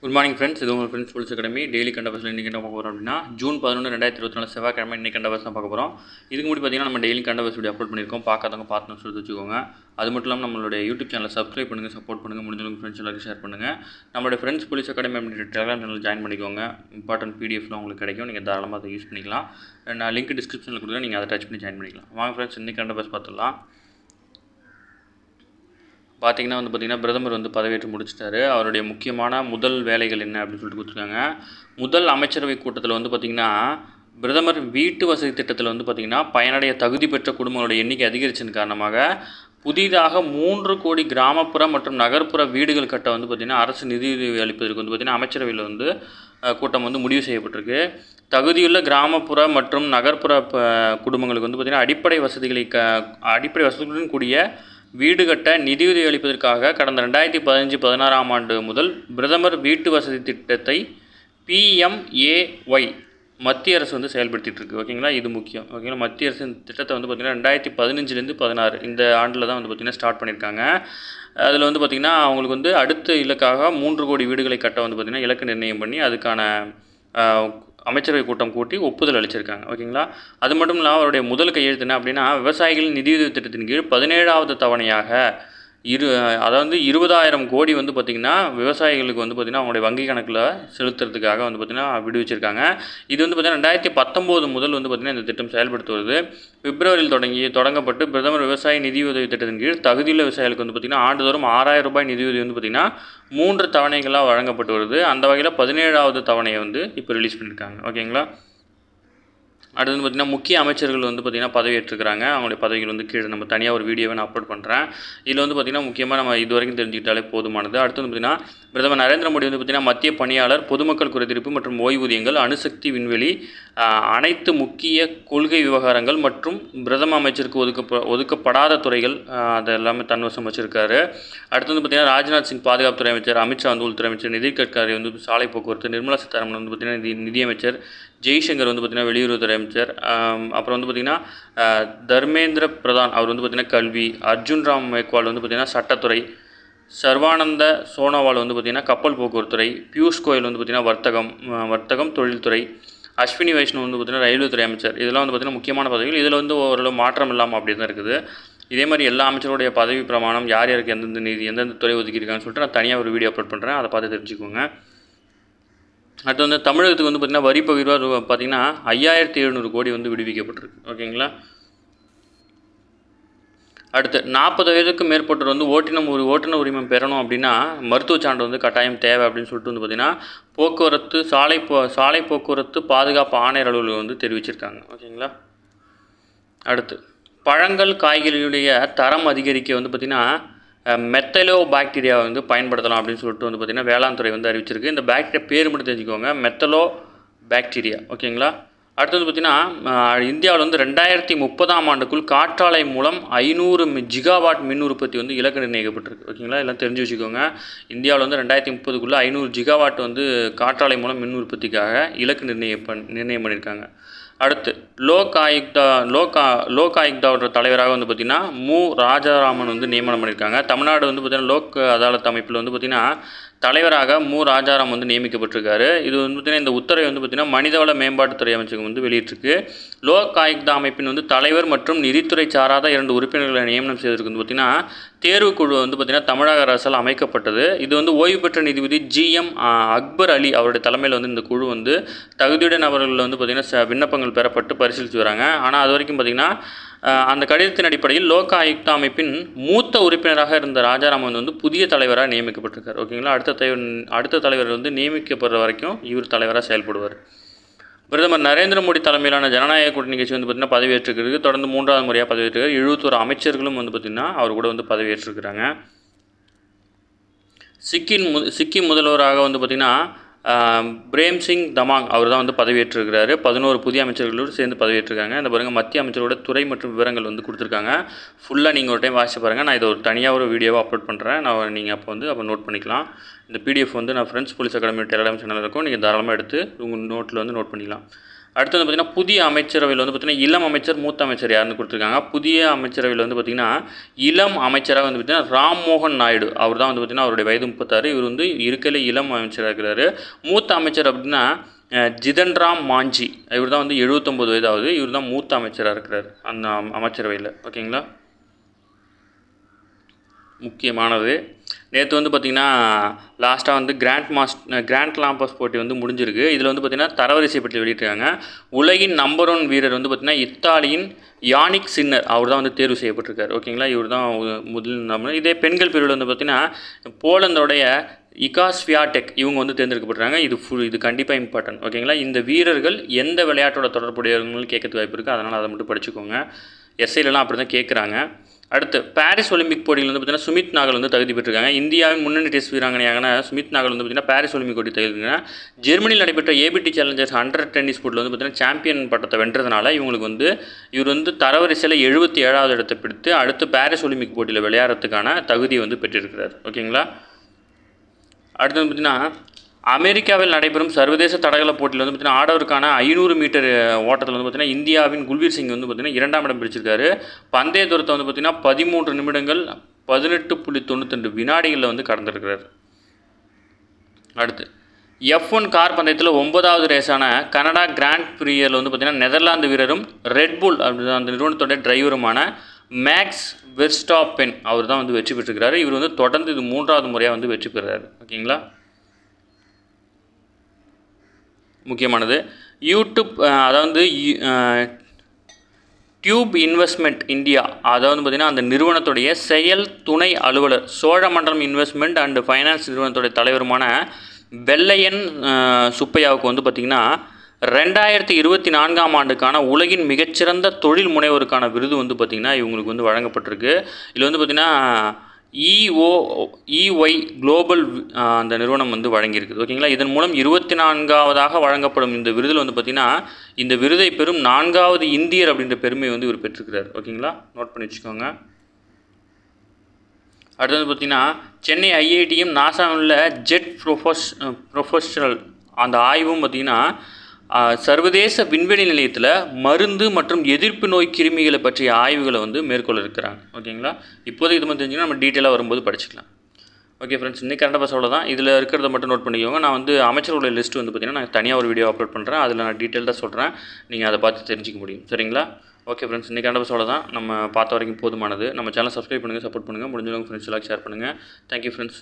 Good morning friends. இது உங்கள் friends police academy daily கண்ட பஸ்ஸில் இன்றைக்கி என்ன பார்க்க போகிறோம் அப்படின்னா ஜூன் 11 2024 செவ்வாய்க்கிழமை இன்றைக்கி கண்ட பஸ் தான் பார்க்க போகிறோம். இதுக்கு முன்னாடி பார்த்தீங்கன்னா நம்ம டெய்லி கண்ட பஸ் வீடியோ அப்லோட் பண்ணியிருக்கோம். பார்க்காதவங்க பார்த்து சொல்லி வச்சுக்கோங்க. அது மட்டும் இல்லாமல் நம்மளுடைய யூடியூப் சேனலை சப்ஸ்கிரைப் பண்ணுங்கள், சப்போர்ட் பண்ணுங்கள், முடிஞ்சவங்க ஃப்ரெண்ட்ஸ் எல்லாருக்கும் ஷேர் பண்ணுங்கள். நம்மளுடைய ஃப்ரெண்ட்ஸ் புலிஸ் அகாடமி அப்படின்ற டெலிகிராம் சேனல் ஜாயின் பண்ணிக்கோங்க. இம்பார்ட்டன்ட் பிடிஎஃப்லாம் உங்களுக்கு கிடைக்கும், நீங்கள் தாராளமாக அதை யூஸ் பண்ணிக்கலாம். நான் லிங்க் டிஸ்கிரிப்ஷனில் கொடுக்குறேன், நீங்கள் அதை டச் பண்ணி ஜாயின் பண்ணிக்கலாம். வாங்க ஃப்ரெண்ட்ஸ், இன்றைக்கி கண்ட பஸ் பார்த்துடலாம். பார்த்திங்கன்னா பிரதமர் பதவியேற்று முடிச்சிட்டாரு. அவருடைய முக்கியமான முதல் வேலைகள் என்ன அப்படின்னு சொல்லிட்டு கொடுத்துருக்காங்க. முதல் அமைச்சரவை கூட்டத்தில் பார்த்திங்கன்னா பிரதமர் வீட்டு வசதி திட்டத்தில் பார்த்திங்கன்னா பயனடைய தகுதி பெற்ற குடும்பங்களோட எண்ணிக்கை அதிகரித்ததன் காரணமாக புதிதாக 3 கோடி கிராமப்புற மற்றும் நகர்ப்புற வீடுகள் கட்ட பார்த்திங்கன்னா அரசு நிதியுதவி அளிப்பதற்கு பார்த்திங்கன்னா அமைச்சரவையில் கூட்டம் முடிவு செய்யப்பட்டிருக்கு. தகுதியுள்ள கிராமப்புற மற்றும் நகர்ப்புற குடும்பங்களுக்கு பார்த்திங்கன்னா அடிப்படை வசதிகளுடன் கூடிய வீடு கட்ட நிதியுதவி அளிப்பதற்காக கடந்த 2015-16ஆம் ஆண்டு முதல் பிரதமர் வீட்டு வசதி திட்டத்தை PMAY மத்திய அரசு செயல்படுத்திட்டு இருக்கு. ஓகேங்களா, இது முக்கியம். ஓகேங்களா, மத்திய அரசு திட்டத்தை பார்த்திங்கன்னா 2015-16 இந்த ஆண்டில் தான் பார்த்திங்கன்னா ஸ்டார்ட் பண்ணியிருக்காங்க. அதில் பார்த்திங்கன்னா அவங்களுக்கு அடுத்த இலக்காக 3 கோடி வீடுகளை கட்ட பார்த்திங்கன்னா இலக்கு நிர்ணயம் பண்ணி அதுக்கான அமைச்சரவை கூட்டம் கூட்டி ஒப்புதல் அளிச்சிருக்காங்க. ஓகேங்களா, அது மட்டும் இல்லாமல் அவருடைய முதல் கையெழுத்து என்ன அப்படின்னா விவசாயிகள் நிதியுதவி திட்டத்தின் கீழ் 17வது தவணையாக அதாவது 20,000 கோடி பார்த்திங்கன்னா விவசாயிகளுக்கு பார்த்திங்கன்னா அவங்களுடைய வங்கி கணக்கில் செலுத்துறதுக்காக பார்த்திங்கன்னா விடுவிச்சிருக்காங்க. இது பார்த்திங்கன்னா 2019 முதல் பார்த்திங்கன்னா இந்த திட்டம் செயல்படுத்துவது பிப்ரவரியில் தொடங்கப்பட்டு பிரதமர் விவசாய நிதியுதவி திட்டத்தின் கீழ் தகுதியுள்ள விவசாயிகளுக்கு பார்த்திங்கன்னா ஆண்டுதோறும் 6,000 ரூபாய் நிதியுதவி பார்த்திங்கன்னா 3 தவணைகளாக வழங்கப்பட்டு வருது. அந்த வகையில் 17வது தவணையை இப்போ ரிலீஸ் பண்ணியிருக்காங்க. ஓகேங்களா, அடுத்து பார்த்திங்கன்னா முக்கிய அமைச்சர்கள் பார்த்திங்கன்னா பதவியேற்றுக்கிறாங்க. அவங்களுடைய பதவிகள் கீழே நம்ம தனியாக ஒரு வீடியோவை நான் அப்லோட் பண்ணுறேன். இதில் பார்த்திங்கன்னா முக்கியமாக நம்ம இது வரைக்கும் தெரிஞ்சுக்கிட்டாலே போதுமானது. அடுத்து பார்த்திங்கன்னா பிரதமர் நரேந்திர மோடி பார்த்திங்கன்னா மத்திய பணியாளர், பொதுமக்கள் குறைதீர்ப்பு மற்றும் ஓய்வூதியங்கள், அணுசக்தி, விண்வெளி, அனைத்து முக்கிய கொள்கை விவகாரங்கள் மற்றும் பிரதம அமைச்சருக்கு ஒதுக்கப்படாத துறைகள் அதெல்லாமே தன்வசம் வச்சுருக்காரு. அடுத்து பார்த்திங்கன்னா ராஜ்நாத் சிங் பாதுகாப்புத்துறை அமைச்சர், அமித்ஷா உள்துறை அமைச்சர், நிதின் கட்கரி சாலை போக்குவரத்து, நிர்மலா சீதாராமன் பார்த்திங்கன்னா நிதியமைச்சர், ஜெய்சங்கர் பார்த்திங்கன்னா வெளியுறவுத்துறை அமைச்சர், அப்புறம் பார்த்திங்கன்னா தர்மேந்திர பிரதான் அவர் பார்த்திங்கன்னா கல்வி, அர்ஜுன் ராம் மேக்வால் பார்த்திங்கன்னா சட்டத்துறை, சர்வானந்த சோனோவால் பார்த்திங்கன்னா கப்பல் போக்குவரத்துறை, பியூஷ் கோயல் பார்த்திங்கன்னா வர்த்தகம் தொழில்துறை, அஸ்வினி வைஷ்ணவ் பார்த்திங்கன்னா ரயில்வே துறை அமைச்சர். இதெல்லாம் பார்த்திங்கன்னா முக்கியமான பதவிகள். இதில் ஓரளவு மாற்றம் இல்லாமல் அப்படி தான் இருக்குது. இதே மாதிரி எல்லா அமைச்சருடைய பதவி பிரமாணம் யார் யாருக்கு எந்தெந்த துறை ஒதுக்கியிருக்காங்கன்னு சொல்லிட்டு நான் தனியாக ஒரு வீடியோ அப்லோட் பண்ணுறேன், அதை பார்த்து தெரிஞ்சுக்கோங்க. அடுத்து தமிழகத்துக்கு பார்த்திங்கன்னா வரி பகிர்வாக பார்த்திங்கன்னா 5,700 கோடி விடுவிக்கப்பட்டிருக்கு. ஓகேங்களா, அடுத்து 40 வயதுக்கு மேற்பட்டவர் ஓட்டுநர் உரிமம் பெறணும் அப்படின்னா மருத்துவ சான்று கட்டாயம் தேவை அப்படின்னு சொல்லிட்டு பார்த்திங்கன்னா சாலை போக்குவரத்து பாதுகாப்பு ஆணையர் அலுவலகம் தெரிவிச்சிருக்காங்க. ஓகேங்களா, அடுத்து பழங்கள் காய்கறிகளுடைய தரம் அதிகரிக்க பார்த்திங்கன்னா மெத்தலோ பாக்டீரியா பயன்படுத்தலாம் அப்படின்னு சொல்லிட்டு பார்த்திங்கன்னா வேளாண் துறை அறிவிச்சிருக்கு. இந்த பாக்டீரியா பேர் மட்டும் தெரிஞ்சுக்கோங்க, மெத்தலோ பாக்டீரியா. ஓகேங்களா, அடுத்தது பார்த்திங்கன்னா இந்தியாவில் 2030ஆம் ஆண்டுக்குள் காற்றாலை மூலம் 500 ஜிகாவாட் மின் உற்பத்தி இலக்கு நிர்ணயிக்கப்பட்டிருக்கு. ஓகேங்களா, எல்லாம் தெரிஞ்சு வச்சுக்கோங்க. இந்தியாவில் 2030க்குள்ளே 500 ஜிகாவாட் காற்றாலை மூலம் மின் உற்பத்திக்காக இலக்கு நிர்ணயம் பண்ணியிருக்காங்க. அடுத்து லோக் ஆயுக்தாவோட தலைவராக பார்த்திங்கன்னா மு ராஜாராமன் நியமனம் பண்ணியிருக்காங்க. தமிழ்நாடு பார்த்திங்கன்னா லோக் அதாலத் அமைப்பில் பார்த்திங்கன்னா தலைவராக மு ராஜாராம் நியமிக்கப்பட்டிருக்காரு. இது பார்த்திங்கன்னா இந்த உத்தரவை பார்த்திங்கன்னா மனிதவள மேம்பாட்டுத்துறை அமைச்சகம் வெளியிட்டிருக்கு. லோக் ஆயுக்தா அமைப்பின் தலைவர் மற்றும் நிதித்துறை சாராத 2 உறுப்பினர்களை நியமனம் செய்வதற்கு பார்த்திங்கன்னா தேர்வுக்குழு பார்த்திங்கன்னா தமிழக அரசால் அமைக்கப்பட்டது. இது ஓய்வு பெற்ற நீதிபதி GM அக்பர் அலி அவருடைய தலைமையில் இந்த குழு தகுதியுடைய நபர்கள் பார்த்திங்கன்னா விண்ணப்பங்கள் பெறப்பட்டு பரிசீலித்து வராங்க. ஆனால் அது வரைக்கும் பார்த்திங்கன்னா அந்த கடிதத்தின் அடிப்படையில் லோக் ஆயுக்தா அமைப்பின் மூத்த உறுப்பினராக இருந்த ராஜாராமன் புதிய தலைவராக நியமிக்கப்பட்டிருக்கார். ஓகேங்களா, அடுத்த தலைவர் நியமிக்கப்படுற வரைக்கும் இவர் தலைவராக செயல்படுவார். பிரதமர் நரேந்திர மோடி தலைமையிலான ஜனநாயக கூட்டணி கட்சி பார்த்திங்கன்னா பதவியேற்றிருக்கு. தொடர்ந்து 3வது முறையாக பதவியேற்றிருக்கார். 71 அமைச்சர்களும் பார்த்திங்கன்னா அவர் கூட பதவியேற்றிருக்கிறாங்க. சிக்கிம் முதல்வராக பார்த்திங்கன்னா பிரேம்சிங் தமாங் அவர் தான் பதவியேற்றிருக்கிறாரு. 11 புதிய அமைச்சர்களோடு சேர்ந்து பதவியேற்றிருக்காங்க. இந்த பாருங்கள் மத்திய அமைச்சரோட துறை மற்றும் விவரங்கள் கொடுத்துருக்காங்க. ஃபுல்லாக நீங்கள் ஒரு டைம் வாசிச்சு பாருங்கள். நான் இதை ஒரு தனியாக ஒரு வீடியோவாக அப்லோட் பண்ணுறேன். நீங்கள் அப்போ நோட் பண்ணிக்கலாம். இந்த பிடிஎஃப் வந்து நான் friends police academy Telegram channel இருக்கும், நீங்கள் தாராளமாக எடுத்து உங்கள் நோட்டில் வந்து நோட் பண்ணிக்கலாம். அடுத்து வந்து பார்த்திங்கன்னா புதிய அமைச்சரவையில் வந்து பார்த்திங்கன்னா இளம் அமைச்சர் மூத்த அமைச்சர் யாருன்னு கொடுத்துருக்காங்க. புதிய அமைச்சரவையில் வந்து பார்த்திங்கன்னா இளம் அமைச்சராக வந்து பார்த்திங்கன்னா ராம்மோகன் நாயுடு, அவர் தான் வந்து பார்த்திங்கன்னா அவருடைய வயது 36, இவர் வந்து இருக்கலே இளம் அமைச்சராக இருக்கிறாரு. மூத்த அமைச்சர் அப்படின்னா ஜிதன்ராம் மாஞ்சி, இவர் தான் வந்து 79 வயதாகுது, இவர் தான் மூத்த அமைச்சராக இருக்கிறார் அந்த அமைச்சரவையில். ஓகேங்களா, முக்கியமானது. நேற்று வந்து பார்த்திங்கன்னா லாஸ்ட்டாக வந்து கிராண்ட் லாம்பஸ் போட்டி வந்து முடிஞ்சிருக்கு. இதில் வந்து பார்த்திங்கன்னா தரவரிசை பற்றி வெளியிட்டிருக்காங்க. உலகின் நம்பர் 1 வீரர் வந்து பார்த்திங்கன்னா இத்தாலியின் யானிக் சின்னர், அவர் தான் வந்து தேர்வு செய்யப்பட்டிருக்கார். ஓகேங்களா, இவர் தான் முதல் நம்பர். இதே பெண்கள் பிரிவில் வந்து பார்த்திங்கன்னா போலந்தோடைய இகா ஸ்வியாடெக், இவங்க வந்து தேர்ந்தெடுக்கப்பட்டிருக்காங்க. இது கண்டிப்பாக இம்பார்ட்டன்ட். ஓகேங்களா, இந்த வீரர்கள் எந்த விளையாட்டோட தொடர்புடையவங்களும் கேட்கறதுக்கு வாய்ப்பு இருக்குது, அதனால் அதை மட்டும் படிச்சுக்கோங்க. எஸ்ஐலலாம் அப்படி தான் கேட்குறாங்க. அடுத்து பாரிஸ் ஒலிம்பிக் போட்டியில் வந்து பார்த்திங்கன்னா சுமித் நாகல் வந்து தகுதி பெற்றிருக்காங்க. இந்தியாவின் முன்னணி டெஸ்ட் வீராங்கனையான சுமித் நாகல் வந்து பார்த்திங்கன்னா பாரிஸ் ஒலிம்பிக் போட்டி தகுதிங்க. ஜெர்மனியில் நடைபெற்ற ஏபிடி சேலஞ்சர்ஸ் அண்டர் டென்னிஸ் போட்டியில் வந்து பார்த்திங்கன்னா சாம்பியன் பட்டத்தை வென்றதுனால இவர் வந்து தரவரிசையில் 77வது இடத்தை பிடித்து அடுத்து பாரிஸ் ஒலிம்பிக் போட்டியில் விளையாடுறதுக்கான தகுதியை வந்து பெற்றிருக்கிறார். ஓகேங்களா, அடுத்து வந்து பார்த்திங்கன்னா அமெரிக்காவில் நடைபெறும் சர்வதேச தடகள போட்டியில் வந்து பார்த்திங்கன்னா ஆடவருக்கான 500 மீட்டர் ஓட்டத்தில் வந்து பார்த்திங்கன்னா இந்தியாவின் குல்வீர் சிங் வந்து பார்த்திங்கன்னா 2ஆம் இடம் பிடிச்சிருக்காரு. பந்தய தூரத்தை வந்து பார்த்திங்கன்னா 13 நிமிடங்கள் 18.92 வினாடிகளில் வந்து கடந்திருக்கிறார். அடுத்து F1 கார் பந்தயத்தில் 9வது ரேஸான கனடா கிராண்ட் பிரியரில் வந்து பார்த்திங்கன்னா நெதர்லாந்து வீரரும் ரெட்புல் அந்த நிறுவனத்தோட டிரைவருமான மேக்ஸ் வெர்ஸ்டாப்பென், அவர் தான் வந்து வெற்றி பெற்றிருக்கிறாரு. இவர் வந்து தொடர்ந்து இது 3வது முறையாக வந்து வெற்றி பெறுறாரு. ஓகேங்களா, முக்கியமானது யூடியூப், அதாவது டியூப் இன்வெஸ்ட்மெண்ட் இந்தியா, அதாவது பார்த்திங்கன்னா அந்த நிறுவனத்துடைய செயல் துணை அலுவலர் சோழமண்டலம் இன்வெஸ்ட்மெண்ட் அண்ட் ஃபைனான்ஸ் நிறுவனத்துடைய தலைவருமான வெள்ளையன் சுப்பையாவுக்கு வந்து பார்த்திங்கன்னா 2024ஆம் ஆண்டுக்கான உலகின் மிகச்சிறந்த தொழில் முனைவோருக்கான விருது வந்து பார்த்திங்கன்னா இவங்களுக்கு வந்து வழங்கப்பட்டிருக்கு. இதில் வந்து பார்த்திங்கன்னா EY குளோபல் அந்த நிறுவனம் வந்து வழங்கியிருக்குது. ஓகேங்களா, இதன் மூலம் 24வதாக வழங்கப்படும் இந்த விருதில் வந்து பார்த்திங்கன்னா இந்த விருதை பெறும் 4வது இந்தியர் அப்படின்ற பெருமை வந்து இவர் பெற்றிருக்கிறார். ஓகேங்களா, நோட் பண்ணி வச்சுக்கோங்க. அடுத்து வந்து பார்த்திங்கன்னா சென்னை IITயும் நாசாவில் ஜெட் ப்ரொஃபஷனல் அந்த ஆய்வும் பார்த்திங்கன்னா சர்வதேச விண்வெளி நிலையத்தில் மருந்து மற்றும் எதிர்ப்பு நோய் கிருமிகளை பற்றிய ஆய்வுகளை வந்து மேற்கொள்ள இருக்கிறாங்க. ஓகேங்களா, இப்போதைக்கு இது மாதிரி தெரிஞ்சுன்னா நம்ம டீட்டெயிலாக வரும்போது படிச்சுக்கலாம். ஓகே ஃப்ரெண்ட்ஸ், இன்றைக்கி கரண்ட் அஃபேர்ஸ் அவ்வளோதான். இதில் இருக்கிறத மட்டும் நோட் பண்ணிக்கோங்க. நான் வந்து அமைச்சர்களுடைய லிஸ்ட் வந்து பார்த்திங்கன்னா நான் தனியாக ஒரு வீடியோ அப்லோட் பண்ணுறேன், அதில் நான் டீட்டெயிலாக சொல்கிறேன், நீங்கள் அதை பார்த்து தெரிஞ்சிக்க முடியும். சரிங்களா, ஓகே ஃப்ரெண்ட்ஸ், இன்றைக்கி கரண்ட் அஃபேர்ஸ் அவ்வளோதான். நம்ம பார்த்த வரைக்கும் போதுமானது. நம்ம சேனல் சப்ஸ்கிரைப் பண்ணுங்கள், சப்போர்ட் பண்ணுங்கள், முடிஞ்சவங்க ஃப்ரெண்ட்ஸ் எல்லாம் ஷேர் பண்ணுங்கள். Thank you friends.